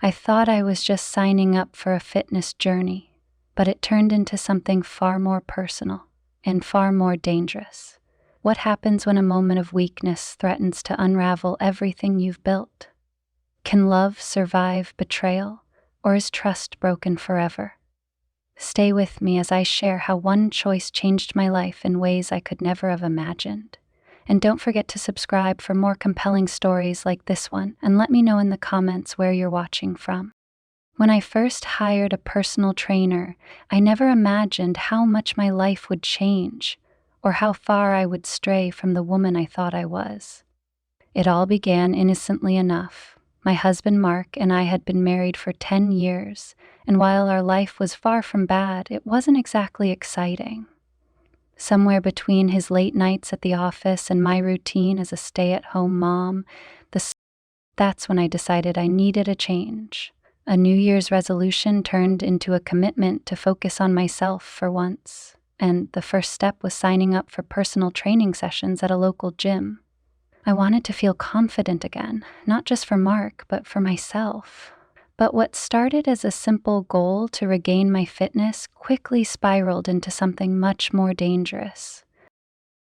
I thought I was just signing up for a fitness journey, but it turned into something far more personal and far more dangerous. What happens when a moment of weakness threatens to unravel everything you've built? Can love survive betrayal, or is trust broken forever? Stay with me as I share how one choice changed my life in ways I could never have imagined. And don't forget to subscribe for more compelling stories like this one, and let me know in the comments where you're watching from. When I first hired a personal trainer, I never imagined how much my life would change, or how far I would stray from the woman I thought I was. It all began innocently enough. My husband Mark and I had been married for 10 years, and while our life was far from bad, it wasn't exactly exciting. Somewhere between his late nights at the office and my routine as a stay-at-home mom, that's when I decided I needed a change. A New Year's resolution turned into a commitment to focus on myself for once, and the first step was signing up for personal training sessions at a local gym. I wanted to feel confident again, not just for Mark, but for myself. But what started as a simple goal to regain my fitness quickly spiraled into something much more dangerous.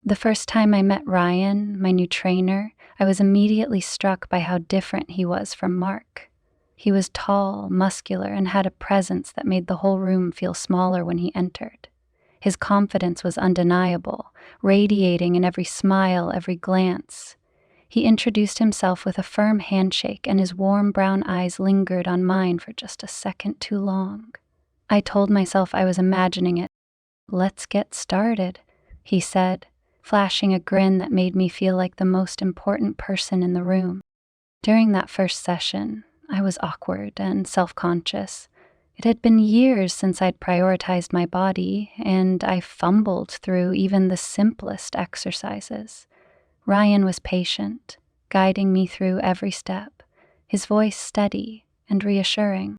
The first time I met Ryan, my new trainer, I was immediately struck by how different he was from Mark. He was tall, muscular, and had a presence that made the whole room feel smaller when he entered. His confidence was undeniable, radiating in every smile, every glance. He introduced himself with a firm handshake, and his warm brown eyes lingered on mine for just a second too long. I told myself I was imagining it. "Let's get started," he said, flashing a grin that made me feel like the most important person in the room. During that first session, I was awkward and self-conscious. It had been years since I'd prioritized my body, and I fumbled through even the simplest exercises. Ryan was patient, guiding me through every step, his voice steady and reassuring.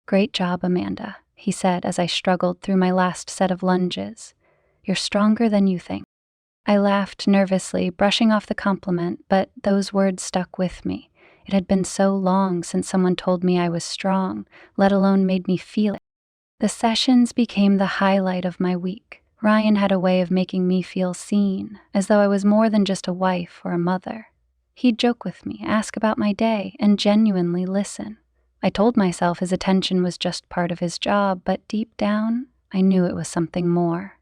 "Great job, Amanda," he said as I struggled through my last set of lunges. "You're stronger than you think." I laughed nervously, brushing off the compliment, but those words stuck with me. It had been so long since someone told me I was strong, let alone made me feel it. The sessions became the highlight of my week. Ryan had a way of making me feel seen, as though I was more than just a wife or a mother. He'd joke with me, ask about my day, and genuinely listen. I told myself his attention was just part of his job, but deep down, I knew it was something more.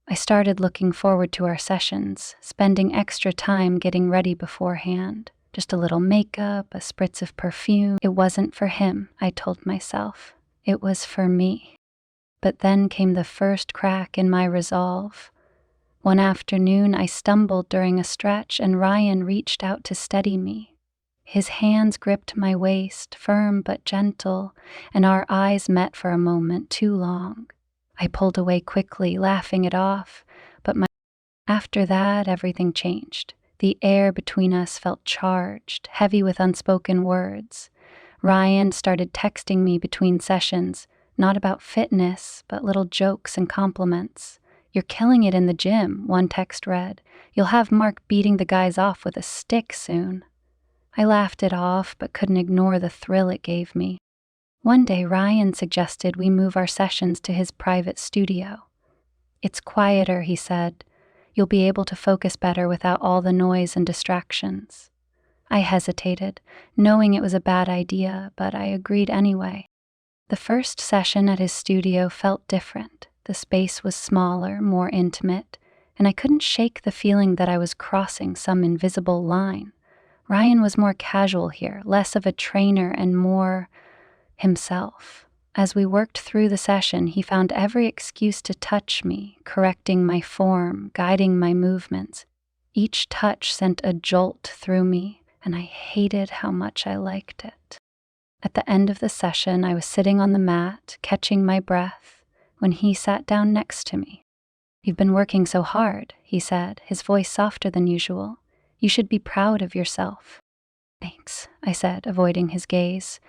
I started looking forward to our sessions, spending extra time getting ready beforehand. Just a little makeup, a spritz of perfume. It wasn't for him, I told myself. It was for me. But then came the first crack in my resolve. One afternoon, I stumbled during a stretch, and Ryan reached out to steady me. His hands gripped my waist, firm but gentle, and our eyes met for a moment too long. I pulled away quickly, laughing it off, but after that, everything changed. The air between us felt charged, heavy with unspoken words. Ryan started texting me between sessions, not about fitness, but little jokes and compliments. "You're killing it in the gym," one text read. "You'll have Mark beating the guys off with a stick soon." I laughed it off, but couldn't ignore the thrill it gave me. One day, Ryan suggested we move our sessions to his private studio. "It's quieter," he said. "You'll be able to focus better without all the noise and distractions." I hesitated, knowing it was a bad idea, but I agreed anyway. The first session at his studio felt different. The space was smaller, more intimate, and I couldn't shake the feeling that I was crossing some invisible line. Ryan was more casual here, less of a trainer and more himself. As we worked through the session, he found every excuse to touch me, correcting my form, guiding my movements. Each touch sent a jolt through me, and I hated how much I liked it. At the end of the session, I was sitting on the mat, catching my breath, when he sat down next to me. "You've been working so hard," he said, his voice softer than usual. "You should be proud of yourself." "Thanks," I said, avoiding his gaze.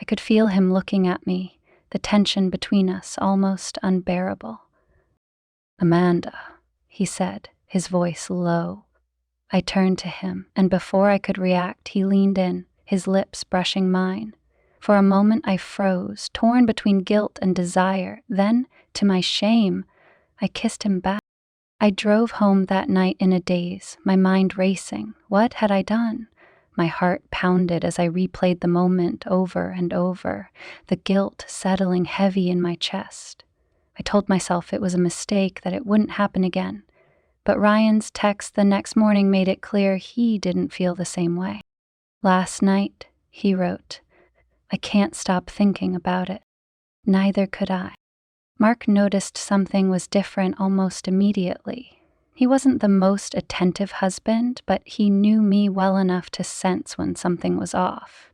I could feel him looking at me, the tension between us almost unbearable. "Amanda," he said, his voice low. I turned to him, and before I could react, he leaned in, his lips brushing mine. For a moment I froze, torn between guilt and desire. Then, to my shame, I kissed him back. I drove home that night in a daze, my mind racing. What had I done? My heart pounded as I replayed the moment over and over, the guilt settling heavy in my chest. I told myself it was a mistake, that it wouldn't happen again. But Ryan's text the next morning made it clear he didn't feel the same way. Last night, he wrote, I can't stop thinking about it. Neither could I. Mark noticed something was different almost immediately. He wasn't the most attentive husband, but he knew me well enough to sense when something was off.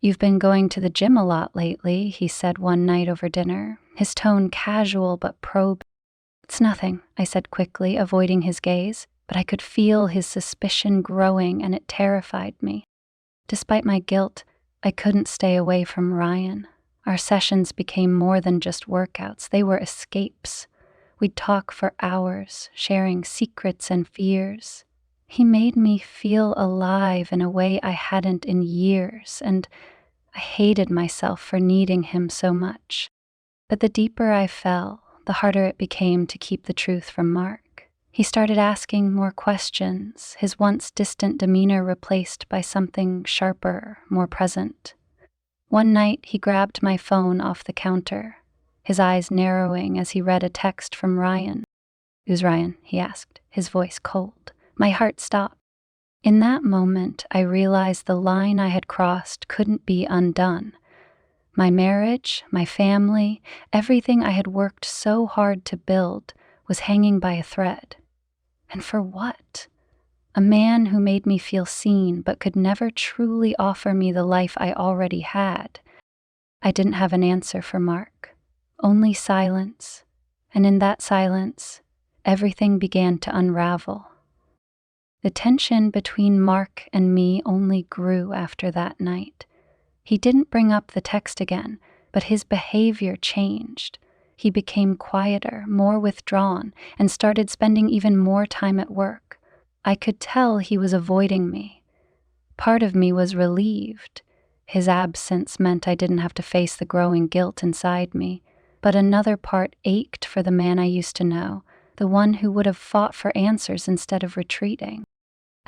You've been going to the gym a lot lately, he said one night over dinner, his tone casual but probing. It's nothing, I said quickly, avoiding his gaze, but I could feel his suspicion growing and it terrified me. Despite my guilt, I couldn't stay away from Ryan. Our sessions became more than just workouts, they were escapes. We'd talk for hours, sharing secrets and fears. He made me feel alive in a way I hadn't in years, and I hated myself for needing him so much. But the deeper I fell, the harder it became to keep the truth from Mark. He started asking more questions, his once distant demeanor replaced by something sharper, more present. One night, he grabbed my phone off the counter, his eyes narrowing as he read a text from Ryan. Who's Ryan? He asked, his voice cold. My heart stopped. In that moment, I realized the line I had crossed couldn't be undone. My marriage, my family, everything I had worked so hard to build was hanging by a thread. And for what? A man who made me feel seen but could never truly offer me the life I already had. I didn't have an answer for Mark, only silence, and in that silence, everything began to unravel. The tension between Mark and me only grew after that night. He didn't bring up the text again, but his behavior changed. He became quieter, more withdrawn, and started spending even more time at work. I could tell he was avoiding me. Part of me was relieved. His absence meant I didn't have to face the growing guilt inside me, but another part ached for the man I used to know, the one who would have fought for answers instead of retreating.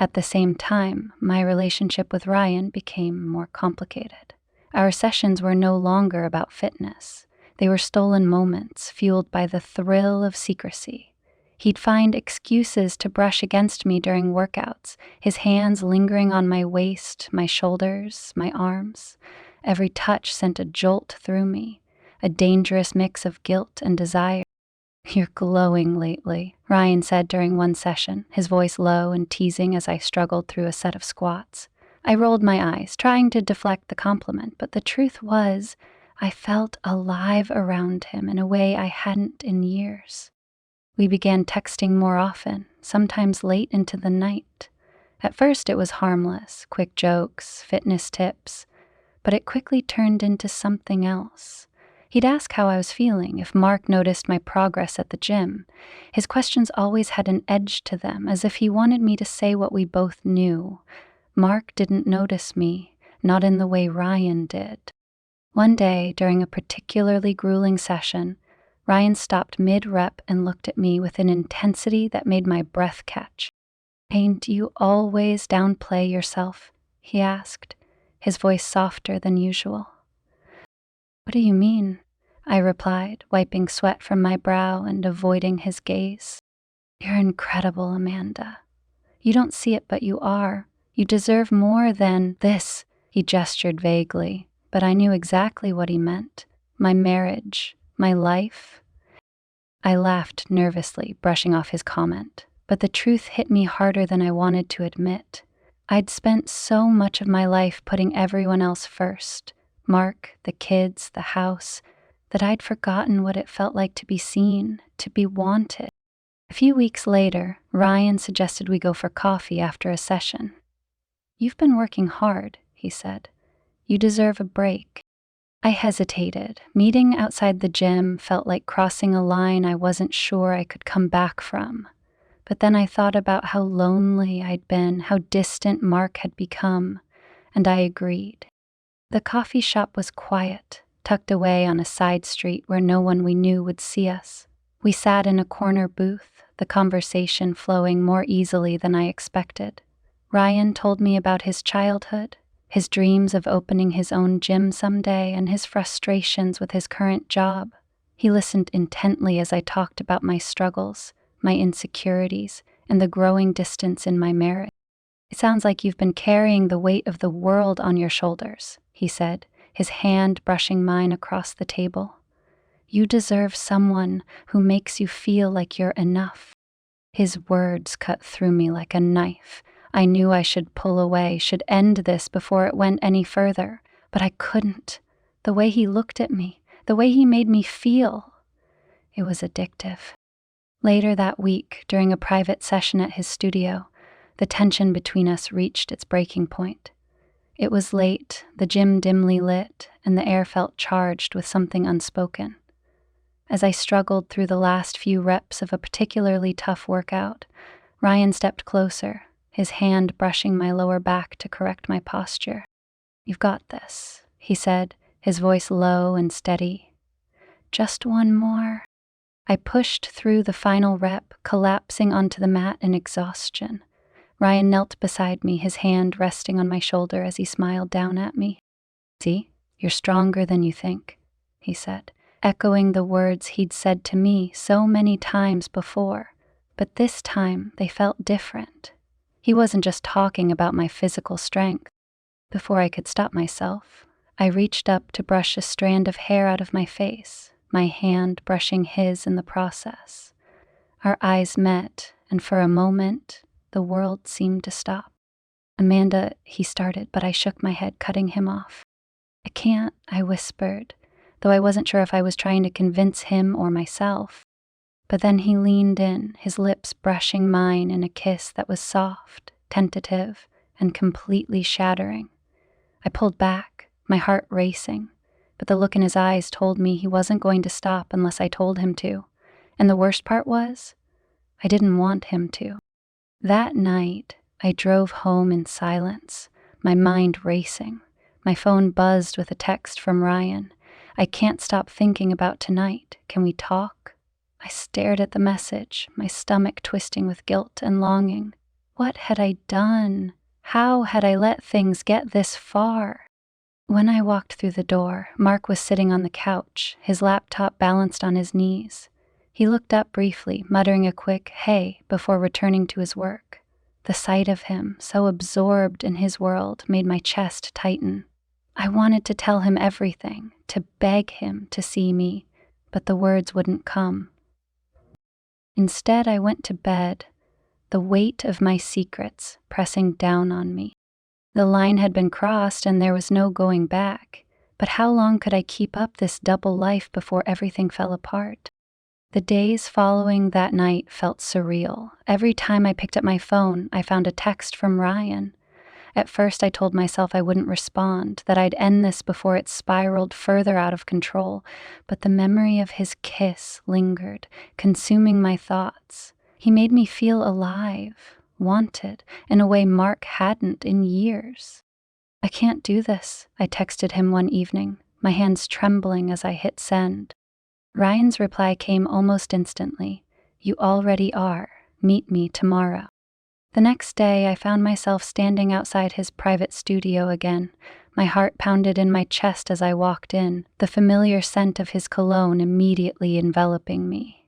At the same time, my relationship with Ryan became more complicated. Our sessions were no longer about fitness. They were stolen moments, fueled by the thrill of secrecy. He'd find excuses to brush against me during workouts, his hands lingering on my waist, my shoulders, my arms. Every touch sent a jolt through me, a dangerous mix of guilt and desire. You're glowing lately, Ryan said during one session, his voice low and teasing as I struggled through a set of squats. I rolled my eyes, trying to deflect the compliment, but the truth was, I felt alive around him in a way I hadn't in years. We began texting more often, sometimes late into the night. At first it was harmless, quick jokes, fitness tips, but it quickly turned into something else. He'd ask how I was feeling, if Mark noticed my progress at the gym. His questions always had an edge to them, as if he wanted me to say what we both knew. Mark didn't notice me, not in the way Ryan did. One day, during a particularly grueling session, Ryan stopped mid-rep and looked at me with an intensity that made my breath catch. "Payne, do you always downplay yourself?" he asked, his voice softer than usual. "What do you mean?" I replied, wiping sweat from my brow and avoiding his gaze. "You're incredible, Amanda. You don't see it, but you are. You deserve more than this." He gestured vaguely, but I knew exactly what he meant. My marriage, my life. I laughed nervously, brushing off his comment, but the truth hit me harder than I wanted to admit. I'd spent so much of my life putting everyone else first, Mark, the kids, the house, that I'd forgotten what it felt like to be seen, to be wanted. A few weeks later, Ryan suggested we go for coffee after a session. "You've been working hard," he said. "You deserve a break." I hesitated. Meeting outside the gym felt like crossing a line I wasn't sure I could come back from. But then I thought about how lonely I'd been, how distant Mark had become, and I agreed. The coffee shop was quiet, tucked away on a side street where no one we knew would see us. We sat in a corner booth, the conversation flowing more easily than I expected. Ryan told me about his childhood, his dreams of opening his own gym someday, and his frustrations with his current job. He listened intently as I talked about my struggles, my insecurities, and the growing distance in my marriage. "It sounds like you've been carrying the weight of the world on your shoulders," he said, his hand brushing mine across the table. "You deserve someone who makes you feel like you're enough." His words cut through me like a knife. I knew I should pull away, should end this before it went any further, but I couldn't. The way he looked at me, the way he made me feel, it was addictive. Later that week, during a private session at his studio, the tension between us reached its breaking point. It was late, the gym dimly lit, and the air felt charged with something unspoken. As I struggled through the last few reps of a particularly tough workout, Ryan stepped closer, his hand brushing my lower back to correct my posture. "You've got this," he said, his voice low and steady. "Just one more." I pushed through the final rep, collapsing onto the mat in exhaustion. Ryan knelt beside me, his hand resting on my shoulder as he smiled down at me. "See, you're stronger than you think," he said, echoing the words he'd said to me so many times before, but this time they felt different. He wasn't just talking about my physical strength. Before I could stop myself, I reached up to brush a strand of hair out of my face, my hand brushing his in the process. Our eyes met, and for a moment, the world seemed to stop. "Amanda," he started, but I shook my head, cutting him off. "I can't," I whispered, though I wasn't sure if I was trying to convince him or myself. But then he leaned in, his lips brushing mine in a kiss that was soft, tentative, and completely shattering. I pulled back, my heart racing, but the look in his eyes told me he wasn't going to stop unless I told him to. And the worst part was, I didn't want him to. That night, I drove home in silence, my mind racing. My phone buzzed with a text from Ryan. "I can't stop thinking about tonight. Can we talk?" I stared at the message, my stomach twisting with guilt and longing. What had I done? How had I let things get this far? When I walked through the door, Mark was sitting on the couch, his laptop balanced on his knees. He looked up briefly, muttering a quick "hey" before returning to his work. The sight of him, so absorbed in his world, made my chest tighten. I wanted to tell him everything, to beg him to see me, but the words wouldn't come. Instead, I went to bed, the weight of my secrets pressing down on me. The line had been crossed and there was no going back, but how long could I keep up this double life before everything fell apart? The days following that night felt surreal. Every time I picked up my phone, I found a text from Ryan. At first, I told myself I wouldn't respond, that I'd end this before it spiraled further out of control, but the memory of his kiss lingered, consuming my thoughts. He made me feel alive, wanted, in a way Mark hadn't in years. "I can't do this," I texted him one evening, my hands trembling as I hit send. Ryan's reply came almost instantly. "You already are. Meet me tomorrow." The next day, I found myself standing outside his private studio again. My heart pounded in my chest as I walked in, the familiar scent of his cologne immediately enveloping me.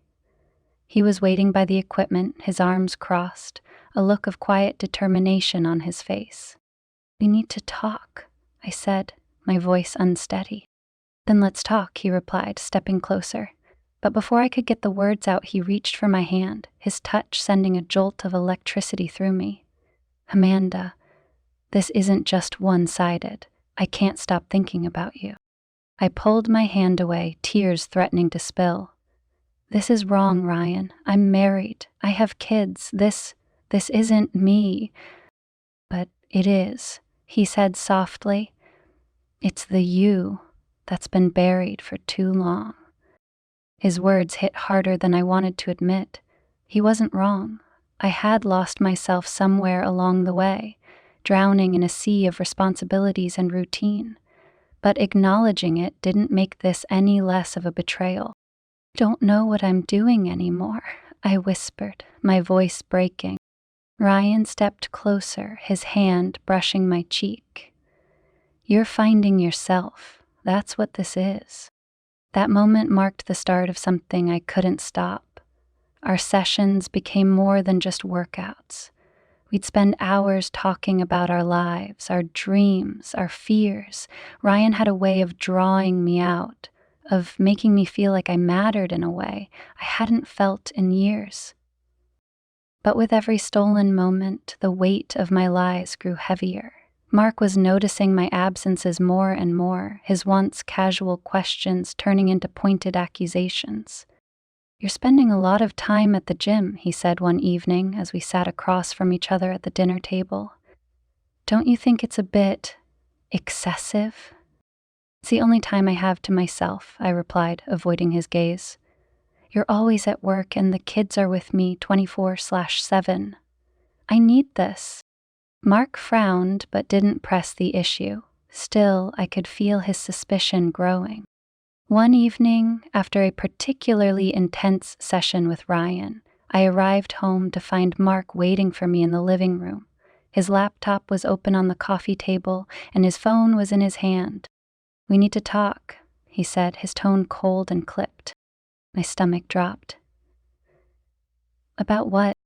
He was waiting by the equipment, his arms crossed, a look of quiet determination on his face. "We need to talk," I said, my voice unsteady. "Then let's talk," he replied, stepping closer. But before I could get the words out, he reached for my hand, his touch sending a jolt of electricity through me. "Amanda, this isn't just one-sided. I can't stop thinking about you." I pulled my hand away, tears threatening to spill. "This is wrong, Ryan. I'm married. I have kids. This isn't me." "But it is," he said softly. "It's the you that's been buried for too long." His words hit harder than I wanted to admit. He wasn't wrong. I had lost myself somewhere along the way, drowning in a sea of responsibilities and routine. but acknowledging it didn't make this any less of a betrayal. "Don't know what I'm doing anymore," I whispered, my voice breaking. Ryan stepped closer, his hand brushing my cheek. "You're finding yourself. That's what this is." That moment marked the start of something I couldn't stop. Our sessions became more than just workouts. We'd spend hours talking about our lives, our dreams, our fears. Ryan had a way of drawing me out, of making me feel like I mattered in a way I hadn't felt in years. But with every stolen moment, the weight of my lies grew heavier. Mark was noticing my absences more and more, his once casual questions turning into pointed accusations. "You're spending a lot of time at the gym," he said one evening as we sat across from each other at the dinner table. "Don't you think it's a bit excessive?" "It's the only time I have to myself," I replied, avoiding his gaze. "You're always at work and the kids are with me 24/7. I need this." Mark frowned but didn't press the issue. Still, I could feel his suspicion growing. One evening, after a particularly intense session with Ryan, I arrived home to find Mark waiting for me in the living room. His laptop was open on the coffee table, and his phone was in his hand. "We need to talk," he said, his tone cold and clipped. My stomach dropped. "About what?"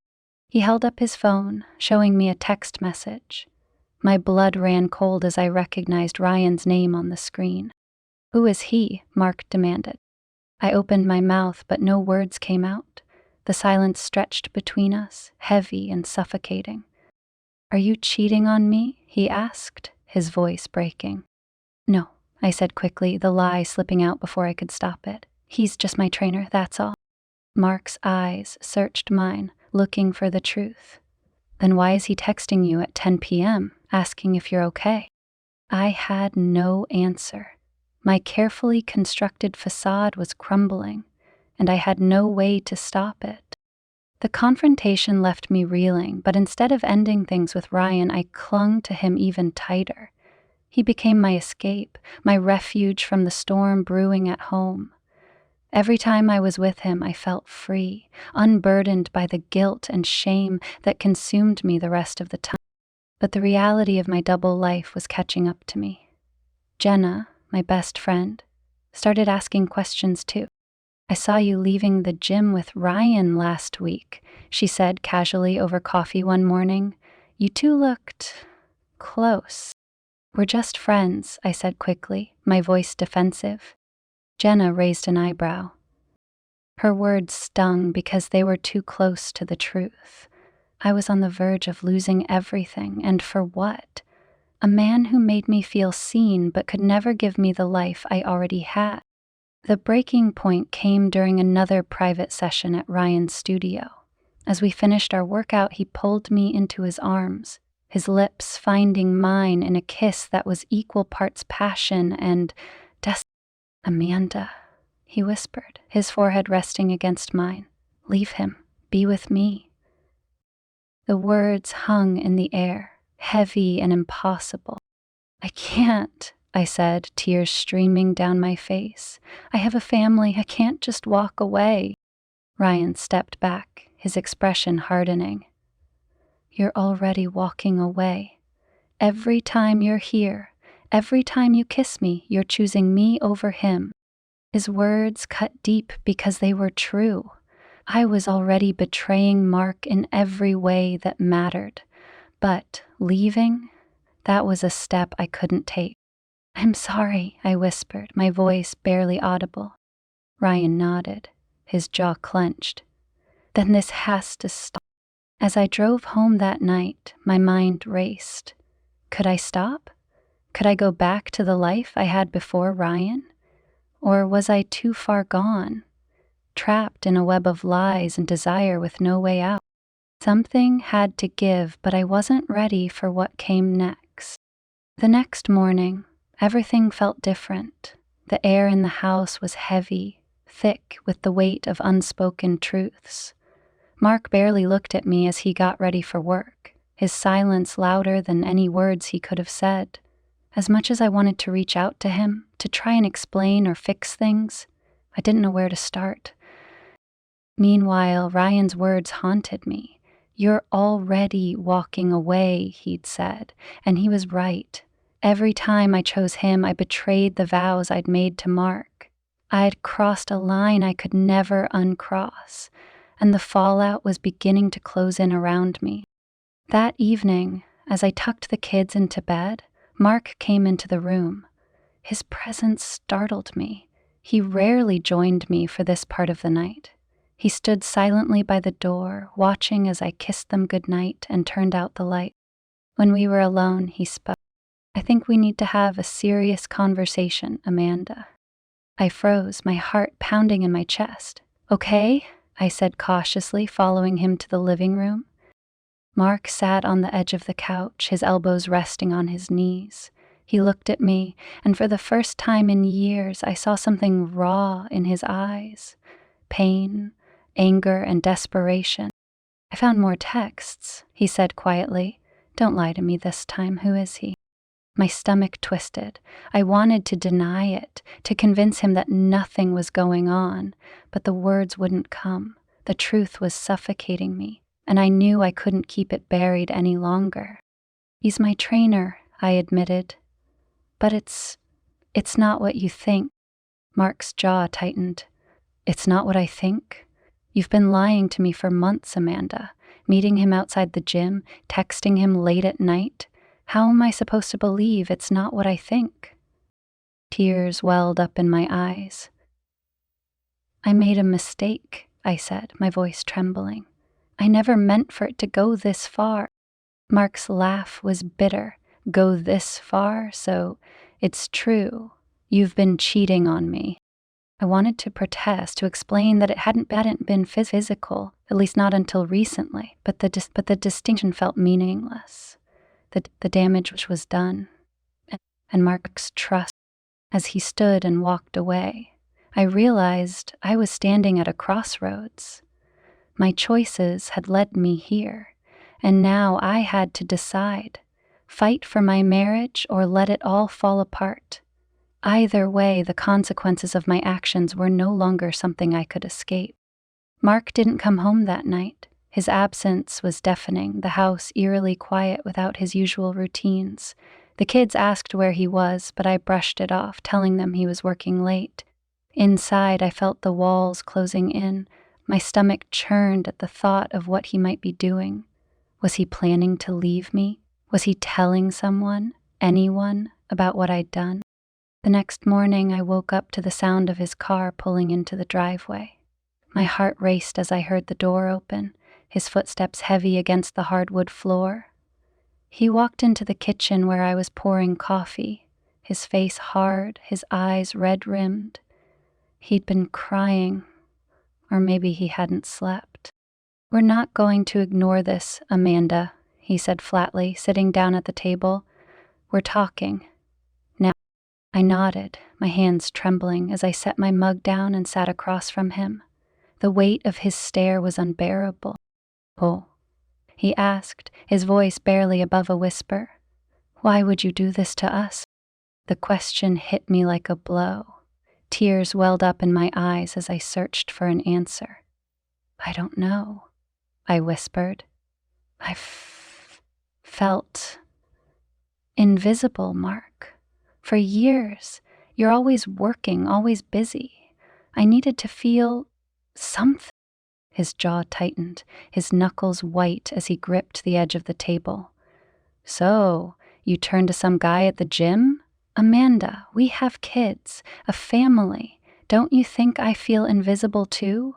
He held up his phone, showing me a text message. My blood ran cold as I recognized Ryan's name on the screen. "Who is he?" Mark demanded. I opened my mouth, but no words came out. The silence stretched between us, heavy and suffocating. "Are you cheating on me?" he asked, his voice breaking. "No," I said quickly, the lie slipping out before I could stop it. "He's just my trainer, that's all." Mark's eyes searched mine, looking for the truth. "Then why is he texting you at 10 p.m., asking if you're okay?" I had no answer. My carefully constructed facade was crumbling, and I had no way to stop it. The confrontation left me reeling, but instead of ending things with Ryan, I clung to him even tighter. He became my escape, my refuge from the storm brewing at home. Every time I was with him, I felt free, unburdened by the guilt and shame that consumed me the rest of the time. But the reality of my double life was catching up to me. Jenna, my best friend, started asking questions too. "I saw you leaving the gym with Ryan last week," she said casually over coffee one morning. "You two looked close." "We're just friends," I said quickly, my voice defensive. Jenna raised an eyebrow. Her words stung because they were too close to the truth. I was on the verge of losing everything, and for what? A man who made me feel seen but could never give me the life I already had. The breaking point came during another private session at Ryan's studio. As we finished our workout, he pulled me into his arms, his lips finding mine in a kiss that was equal parts passion and "Amanda," he whispered, his forehead resting against mine. "Leave him. Be with me." The words hung in the air, heavy and impossible. "I can't," I said, tears streaming down my face. "I have a family. I can't just walk away." Ryan stepped back, his expression hardening. "You're already walking away. Every time you're here, every time you kiss me, you're choosing me over him." His words cut deep because they were true. I was already betraying Mark in every way that mattered. But leaving, that was a step I couldn't take. "I'm sorry," I whispered, my voice barely audible. Ryan nodded, his jaw clenched. "Then this has to stop." As I drove home that night, my mind raced. Could I stop? Could I go back to the life I had before Ryan? Or was I too far gone, trapped in a web of lies and desire with no way out? Something had to give, but I wasn't ready for what came next. The next morning, everything felt different. The air in the house was heavy, thick with the weight of unspoken truths. Mark barely looked at me as he got ready for work, his silence louder than any words he could have said. As much as I wanted to reach out to him, to try and explain or fix things, I didn't know where to start. Meanwhile, Ryan's words haunted me. "You're already walking away," he'd said, and he was right. Every time I chose him, I betrayed the vows I'd made to Mark. I'd crossed a line I could never uncross, and the fallout was beginning to close in around me. That evening, as I tucked the kids into bed, Mark came into the room. His presence startled me. He rarely joined me for this part of the night. He stood silently by the door, watching as I kissed them goodnight and turned out the light. When we were alone, he spoke. "I think we need to have a serious conversation, Amanda." I froze, my heart pounding in my chest. "Okay," I said cautiously, following him to the living room. Mark sat on the edge of the couch, his elbows resting on his knees. He looked at me, and for the first time in years, I saw something raw in his eyes. Pain, anger, and desperation. "I found more texts," he said quietly. "Don't lie to me this time. Who is he?" My stomach twisted. I wanted to deny it, to convince him that nothing was going on, but the words wouldn't come. The truth was suffocating me, and I knew I couldn't keep it buried any longer. "He's my trainer," I admitted. "But it's not what you think." Mark's jaw tightened. "It's not what I think? You've been lying to me for months, Amanda, meeting him outside the gym, texting him late at night. How am I supposed to believe it's not what I think?" Tears welled up in my eyes. "I made a mistake," I said, my voice trembling. "I never meant for it to go this far." Mark's laugh was bitter. "Go this far? So it's true. You've been cheating on me." I wanted to protest, to explain that it hadn't been physical, at least not until recently, but the distinction felt meaningless. The damage was done. And Mark's trust, as he stood and walked away, I realized I was standing at a crossroads. My choices had led me here, and now I had to decide: fight for my marriage or let it all fall apart. Either way, the consequences of my actions were no longer something I could escape. Mark didn't come home that night. His absence was deafening, the house eerily quiet without his usual routines. The kids asked where he was, but I brushed it off, telling them he was working late. Inside, I felt the walls closing in. My stomach churned at the thought of what he might be doing. Was he planning to leave me? Was he telling someone, anyone, about what I'd done? The next morning, I woke up to the sound of his car pulling into the driveway. My heart raced as I heard the door open, his footsteps heavy against the hardwood floor. He walked into the kitchen where I was pouring coffee, his face hard, his eyes red-rimmed. He'd been crying, or maybe he hadn't slept. "We're not going to ignore this, Amanda," he said flatly, sitting down at the table. "We're talking. Now." I nodded, my hands trembling as I set my mug down and sat across from him. The weight of his stare was unbearable. "Oh," he asked, his voice barely above a whisper. "Why would you do this to us?" The question hit me like a blow. Tears welled up in my eyes as I searched for an answer. "I don't know," I whispered. "I felt invisible, Mark. For years, you're always working, always busy. I needed to feel something." His jaw tightened, his knuckles white as he gripped the edge of the table. "So, you turned to some guy at the gym? Amanda, we have kids, a family. Don't you think I feel invisible too?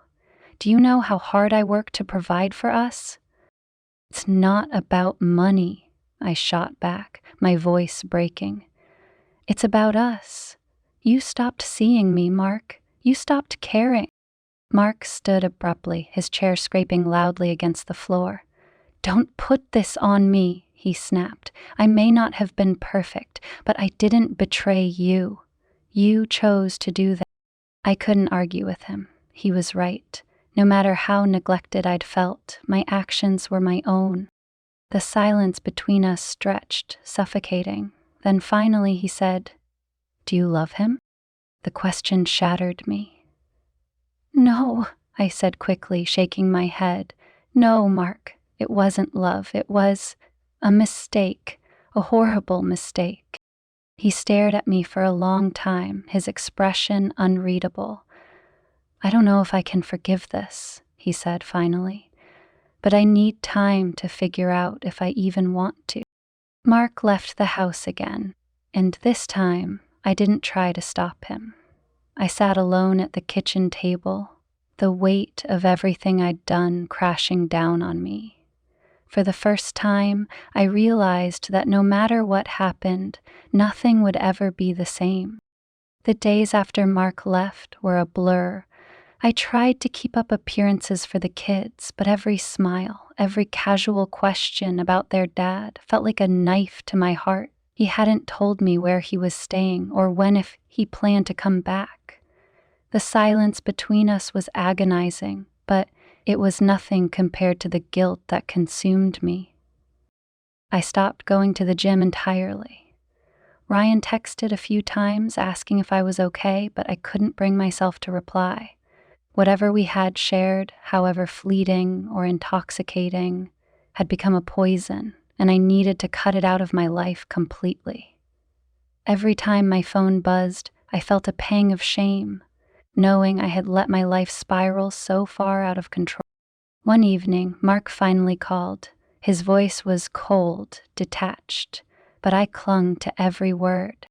Do you know how hard I work to provide for us?" "It's not about money," I shot back, my voice breaking. "It's about us. You stopped seeing me, Mark. You stopped caring." Mark stood abruptly, his chair scraping loudly against the floor. "Don't put this on me," he snapped. "I may not have been perfect, but I didn't betray you. You chose to do that." I couldn't argue with him. He was right. No matter how neglected I'd felt, my actions were my own. The silence between us stretched, suffocating. Then finally he said, "Do you love him?" The question shattered me. "No," I said quickly, shaking my head. "No, Mark, it wasn't love. It was a mistake, a horrible mistake." He stared at me for a long time, his expression unreadable. "I don't know if I can forgive this," he said finally, "but I need time to figure out if I even want to." Mark left the house again, and this time I didn't try to stop him. I sat alone at the kitchen table, the weight of everything I'd done crashing down on me. For the first time, I realized that no matter what happened, nothing would ever be the same. The days after Mark left were a blur. I tried to keep up appearances for the kids, but every smile, every casual question about their dad felt like a knife to my heart. He hadn't told me where he was staying or when if he planned to come back. The silence between us was agonizing, but it was nothing compared to the guilt that consumed me. I stopped going to the gym entirely. Ryan texted a few times asking if I was okay, but I couldn't bring myself to reply. Whatever we had shared, however fleeting or intoxicating, had become a poison, and I needed to cut it out of my life completely. Every time my phone buzzed, I felt a pang of shame, knowing I had let my life spiral so far out of control. One evening, Mark finally called. His voice was cold, detached, but I clung to every word.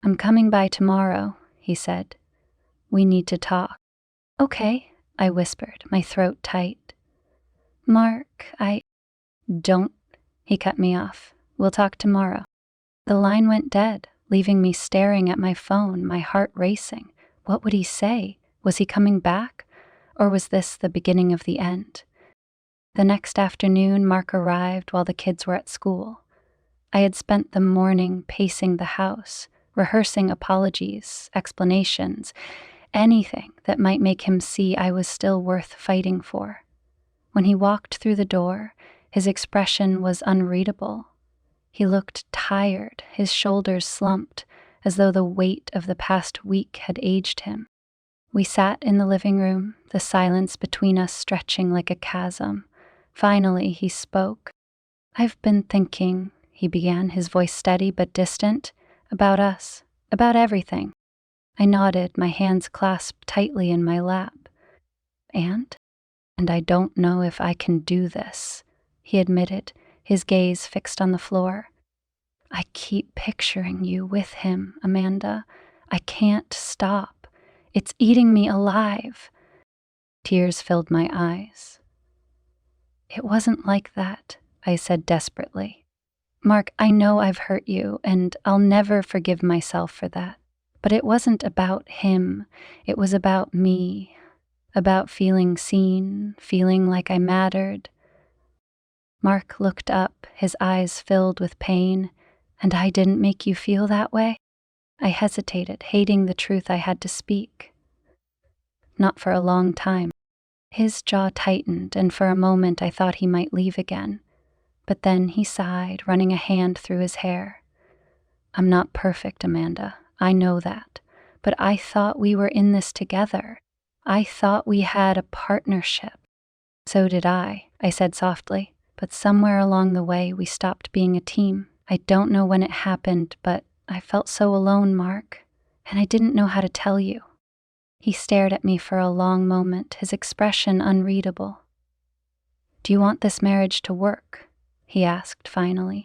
"I'm coming by tomorrow," he said. "We need to talk." "Okay," I whispered, my throat tight. "Mark, I don't," he cut me off. "We'll talk tomorrow." The line went dead, leaving me staring at my phone, my heart racing. What would he say? Was he coming back? Or was this the beginning of the end? The next afternoon, Mark arrived while the kids were at school. I had spent the morning pacing the house, rehearsing apologies, explanations, anything that might make him see I was still worth fighting for. When he walked through the door, his expression was unreadable. He looked tired, his shoulders slumped, as though the weight of the past week had aged him. We sat in the living room, the silence between us stretching like a chasm. Finally, he spoke. "I've been thinking," he began, his voice steady but distant, "about us, about everything." I nodded, my hands clasped tightly in my lap. And I don't know if I can do this," he admitted, his gaze fixed on the floor. "I keep picturing you with him, Amanda. I can't stop. It's eating me alive." Tears filled my eyes. "It wasn't like that," I said desperately. "Mark, I know I've hurt you, and I'll never forgive myself for that. But it wasn't about him. It was about me. About feeling seen, feeling like I mattered." Mark looked up, his eyes filled with pain. "And I didn't make you feel that way?" I hesitated, hating the truth I had to speak. "Not for a long time." His jaw tightened, and for a moment I thought he might leave again. But then he sighed, running a hand through his hair. "I'm not perfect, Amanda. I know that. But I thought we were in this together. I thought we had a partnership." "So did I said softly. "But somewhere along the way, we stopped being a team. I don't know when it happened, but I felt so alone, Mark. And I didn't know how to tell you." He stared at me for a long moment, his expression unreadable. "Do you want this marriage to work?" he asked finally.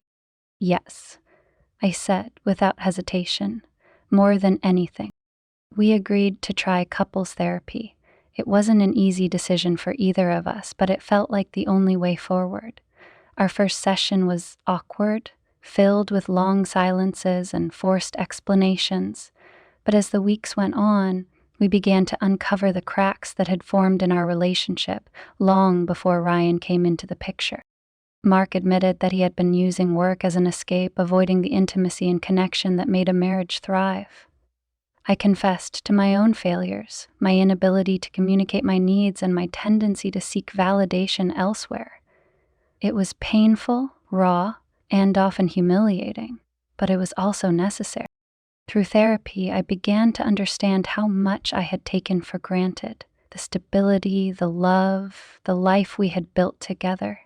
"Yes," I said without hesitation. "More than anything." We agreed to try couples therapy. It wasn't an easy decision for either of us, but it felt like the only way forward. Our first session was awkward, filled with long silences and forced explanations. But as the weeks went on, we began to uncover the cracks that had formed in our relationship long before Ryan came into the picture. Mark admitted that he had been using work as an escape, avoiding the intimacy and connection that made a marriage thrive. I confessed to my own failures, my inability to communicate my needs, and my tendency to seek validation elsewhere. It was painful, raw, and often humiliating, but it was also necessary. Through therapy, I began to understand how much I had taken for granted: the stability, the love, the life we had built together.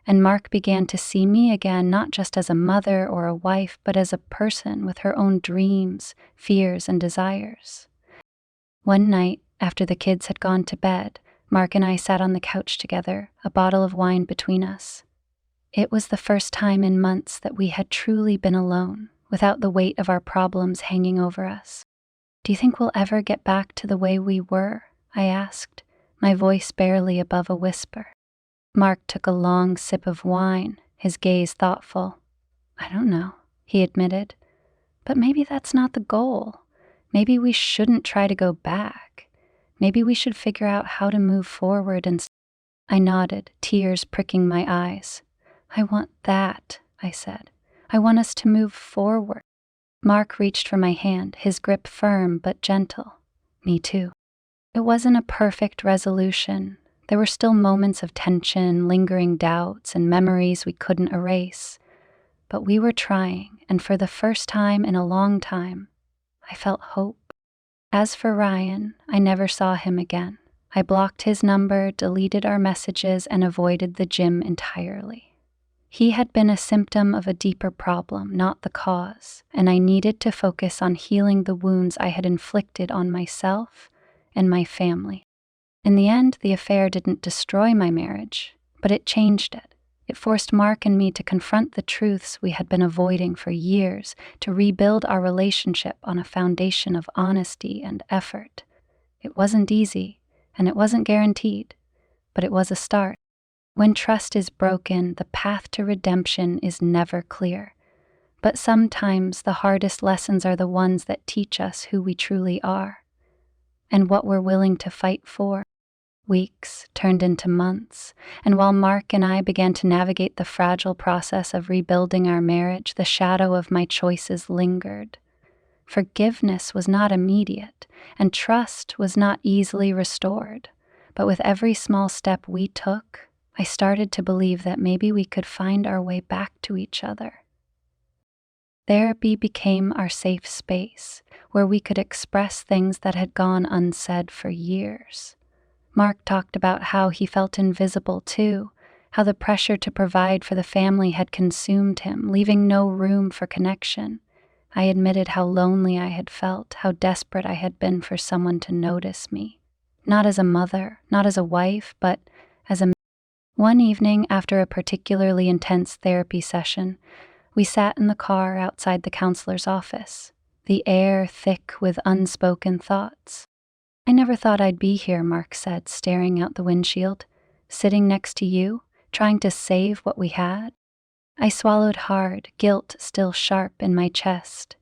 And Mark began to see me again, not just as a mother or a wife, but as a person with her own dreams, fears, and desires. One night, after the kids had gone to bed, Mark and I sat on the couch together, a bottle of wine between us. It was the first time in months that we had truly been alone, without the weight of our problems hanging over us. "Do you think we'll ever get back to the way we were?" I asked, my voice barely above a whisper. Mark took a long sip of wine, his gaze thoughtful. "I don't know," he admitted. "But maybe that's not the goal. Maybe we shouldn't try to go back. Maybe we should figure out how to move forward." And I nodded, tears pricking my eyes. "I want that," I said. "I want us to move forward." Mark reached for my hand, his grip firm but gentle. Me too. It wasn't a perfect resolution. There were still moments of tension, lingering doubts, and memories we couldn't erase. But we were trying, and for the first time in a long time, I felt hope. As for Ryan, I never saw him again. I blocked his number, deleted our messages, and avoided the gym entirely. He had been a symptom of a deeper problem, not the cause, and I needed to focus on healing the wounds I had inflicted on myself and my family. In the end, the affair didn't destroy my marriage, but it changed it. It forced Mark and me to confront the truths we had been avoiding for years, to rebuild our relationship on a foundation of honesty and effort. It wasn't easy, and it wasn't guaranteed, but it was a start. When trust is broken, the path to redemption is never clear. But sometimes the hardest lessons are the ones that teach us who we truly are and what we're willing to fight for. Weeks turned into months, and while Mark and I began to navigate the fragile process of rebuilding our marriage, the shadow of my choices lingered. Forgiveness was not immediate, and trust was not easily restored. But with every small step we took, I started to believe that maybe we could find our way back to each other. Therapy became our safe space, where we could express things that had gone unsaid for years. Mark talked about how he felt invisible too, how the pressure to provide for the family had consumed him, leaving no room for connection. I admitted how lonely I had felt, how desperate I had been for someone to notice me. Not as a mother, not as a wife, but as a... One evening, after a particularly intense therapy session, we sat in the car outside the counselor's office, the air thick with unspoken thoughts. "I never thought I'd be here," Mark said, staring out the windshield. "Sitting next to you, trying to save what we had." I swallowed hard, guilt still sharp in my chest.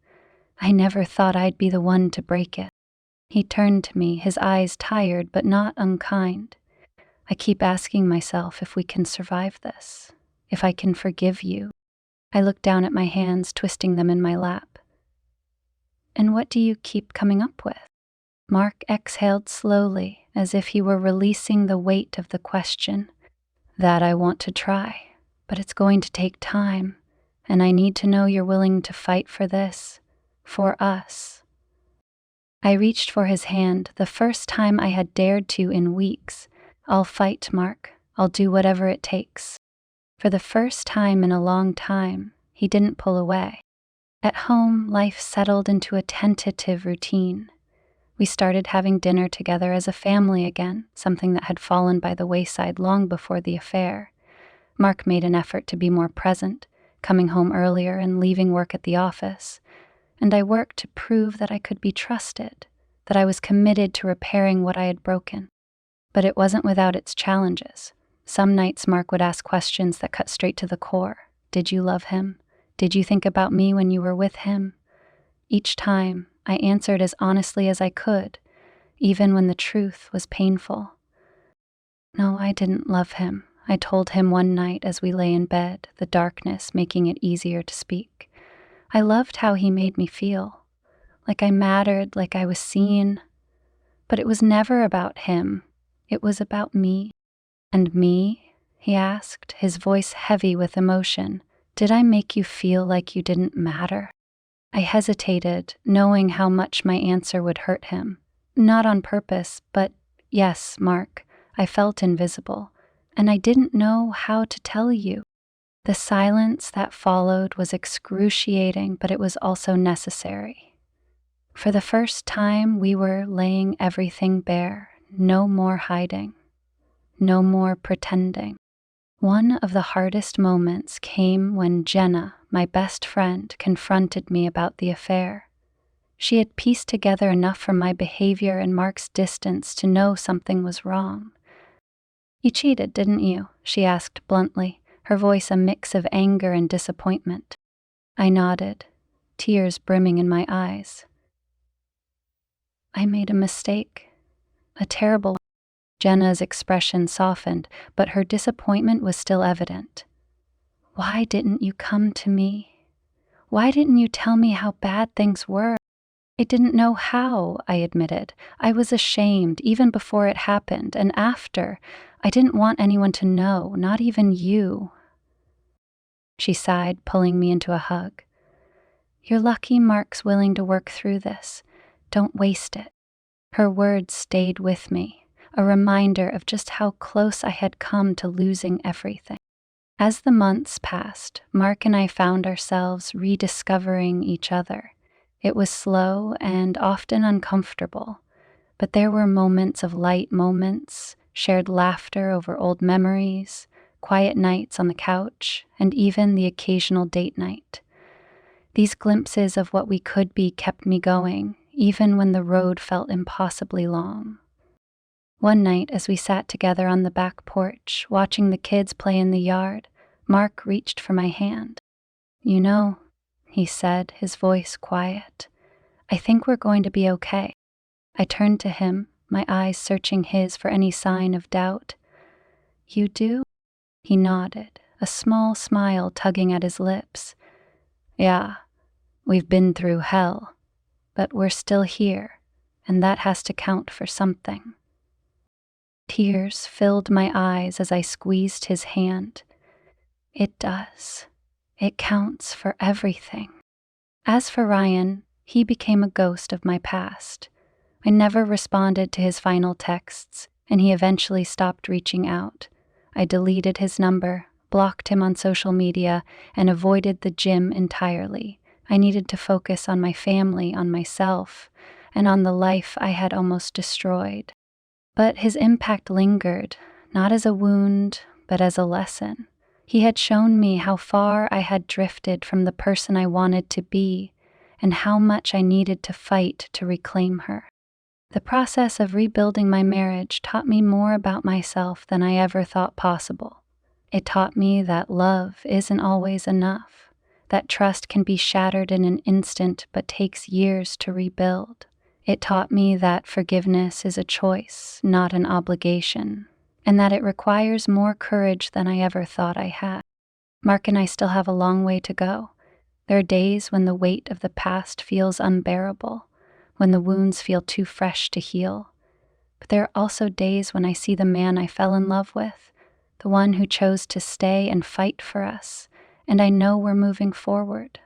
"I never thought I'd be the one to break it." He turned to me, his eyes tired but not unkind. "I keep asking myself if we can survive this, if I can forgive you." I looked down at my hands, twisting them in my lap. "And what do you keep coming up with?" Mark exhaled slowly, as if he were releasing the weight of the question. "That I want to try, but it's going to take time, and I need to know you're willing to fight for this, for us." I reached for his hand, the first time I had dared to in weeks. "I'll fight, Mark. I'll do whatever it takes." For the first time in a long time, he didn't pull away. At home, life settled into a tentative routine. We started having dinner together as a family again, something that had fallen by the wayside long before the affair. Mark made an effort to be more present, coming home earlier and leaving work at the office. And I worked to prove that I could be trusted, that I was committed to repairing what I had broken. But it wasn't without its challenges. Some nights Mark would ask questions that cut straight to the core. "Did you love him? Did you think about me when you were with him?" Each time, I answered as honestly as I could, even when the truth was painful. "No, I didn't love him," I told him one night as we lay in bed, the darkness making it easier to speak. "I loved how he made me feel, like I mattered, like I was seen. But it was never about him. It was about me." "And me?" he asked, his voice heavy with emotion. Did I make you feel like you didn't matter? I hesitated, knowing how much my answer would hurt him. Not on purpose, but yes, Mark, I felt invisible, and I didn't know how to tell you. The silence that followed was excruciating, but it was also necessary. For the first time, we were laying everything bare. No more hiding. No more pretending. One of the hardest moments came when Jenna, my best friend, confronted me about the affair. She had pieced together enough from my behavior and Mark's distance to know something was wrong. "You cheated, didn't you?" she asked bluntly, her voice a mix of anger and disappointment. I nodded, tears brimming in my eyes. "I made a mistake. A terrible one." Jenna's expression softened, but her disappointment was still evident. "Why didn't you come to me? Why didn't you tell me how bad things were?" "I didn't know how," I admitted. "I was ashamed, even before it happened, and after. I didn't want anyone to know, not even you." She sighed, pulling me into a hug. "You're lucky Mark's willing to work through this. Don't waste it." Her words stayed with me, a reminder of just how close I had come to losing everything. As the months passed, Mark and I found ourselves rediscovering each other. It was slow and often uncomfortable, but there were moments of light moments, shared laughter over old memories, quiet nights on the couch, and even the occasional date night. These glimpses of what we could be kept me going, even when the road felt impossibly long. One night, as we sat together on the back porch, watching the kids play in the yard, Mark reached for my hand. "You know," he said, his voice quiet, "I think we're going to be okay." I turned to him, my eyes searching his for any sign of doubt. "You do?" He nodded, a small smile tugging at his lips. "Yeah, we've been through hell, but we're still here, and that has to count for something." Tears filled my eyes as I squeezed his hand. "It does. It counts for everything." As for Ryan, he became a ghost of my past. I never responded to his final texts, and he eventually stopped reaching out. I deleted his number, blocked him on social media, and avoided the gym entirely. I needed to focus on my family, on myself, and on the life I had almost destroyed. But his impact lingered, not as a wound, but as a lesson. He had shown me how far I had drifted from the person I wanted to be, and how much I needed to fight to reclaim her. The process of rebuilding my marriage taught me more about myself than I ever thought possible. It taught me that love isn't always enough, that trust can be shattered in an instant but takes years to rebuild. It taught me that forgiveness is a choice, not an obligation, and that it requires more courage than I ever thought I had. Mark and I still have a long way to go. There are days when the weight of the past feels unbearable, when the wounds feel too fresh to heal. But there are also days when I see the man I fell in love with, the one who chose to stay and fight for us, and I know we're moving forward.